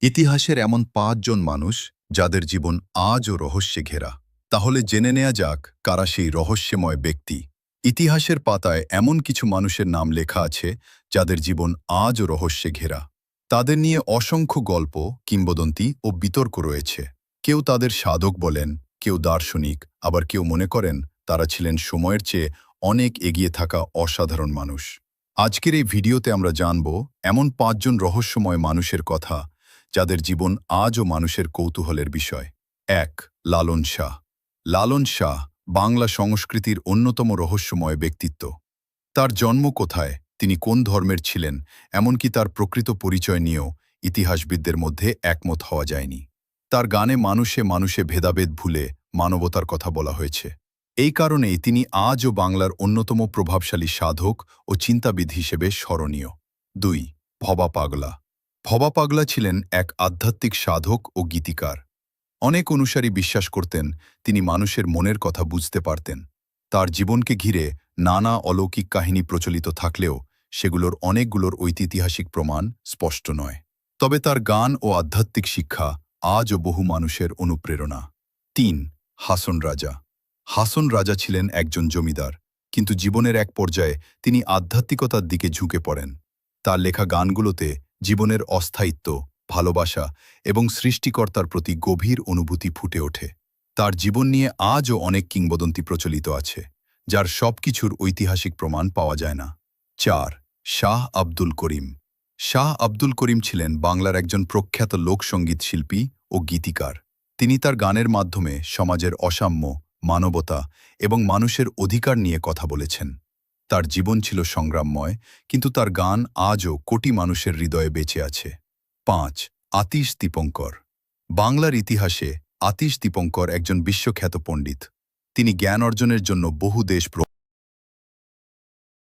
ইতিহাসের এমন ৫ জন মানুষ যাদের জীবন আজও রহস্যে ঘেরা। তাহলে জেনে নেওয়া যাক কারা সেই রহস্যময় ব্যক্তি। ইতিহাসের পাতায় এমন কিছু মানুষের নাম লেখা আছে যাদের জীবন আজও রহস্যে ঘেরা। তাদের নিয়ে অসংখ্য গল্প, কিংবদন্তি ও বিতর্ক রয়েছে। কেউ তাদের সাধক বলেন, কেউ দার্শনিক, আবার কেউ মনে করেন তারা ছিলেন সময়ের চেয়ে অনেক এগিয়ে থাকা অসাধারণ মানুষ। আজকের এই ভিডিওতে আমরা জানব এমন ৫ জন রহস্যময় মানুষের কথা যাদের জীবন আজও মানুষের কৌতূহলের বিষয়। ১. লালন শাহ। লালন শাহ বাংলা সংস্কৃতির অন্যতম রহস্যময় ব্যক্তিত্ব। তার জন্ম কোথায়, তিনি কোন ধর্মের ছিলেন, এমনকি তার প্রকৃত পরিচয় নিয়েও ইতিহাসবিদদের মধ্যে একমত হওয়া যায়নি। তার গানে মানুষে মানুষে ভেদাভেদ ভুলে মানবতার কথা বলা হয়েছে। এই কারণেই তিনি আজও বাংলার অন্যতম প্রভাবশালী সাধক ও চিন্তাবিদ হিসেবে স্মরণীয়। ২. ভবা পাগলা। ভবা পাগলা ছিলেন এক আধ্যাত্মিক সাধক ও গীতিকার। অনেক অনুসারী বিশ্বাস করতেন তিনি মানুষের মনের কথা বুঝতে পারতেন। তার জীবনকে ঘিরে নানা অলৌকিক কাহিনী প্রচলিত থাকলেও সেগুলোর অনেকগুলোর ঐতিহাসিক প্রমাণ স্পষ্ট নয়। তবে তার গান ও আধ্যাত্মিক শিক্ষা আজও বহু মানুষের অনুপ্রেরণা। ৩. হাসন রাজা। হাসন রাজা ছিলেন একজন জমিদার, কিন্তু জীবনের এক পর্যায়ে তিনি আধ্যাত্মিকতার দিকে ঝুঁকে পড়েন। তার লেখা গানগুলোতে জীবনের অস্থায়িত্ব, ভালোবাসা এবং সৃষ্টিকর্তার প্রতি গভীর অনুভূতি ফুটে ওঠে। তার জীবন নিয়ে আজও অনেক কিংবদন্তি প্রচলিত আছে, যার সবকিছুর ঐতিহাসিক প্রমাণ পাওয়া যায় না। ৪. শাহ আব্দুল করিম। শাহ আব্দুল করিম ছিলেন বাংলার একজন প্রখ্যাত লোকসঙ্গীত শিল্পী ও গীতিকার। তিনি তার গানের মাধ্যমে সমাজের অসাম্য, মানবতা এবং মানুষের অধিকার নিয়ে কথা বলেছেন। তার জীবন ছিল সংগ্রামময়, কিন্তু তার গান আজও কোটি মানুষের হৃদয়ে বেঁচে আছে। ৫. আতিশ দীপঙ্কর। বাংলার ইতিহাসে আতিশ দীপঙ্কর একজন বিশ্বখ্যাত পণ্ডিত। তিনি জ্ঞান অর্জনের জন্য বহু দেশ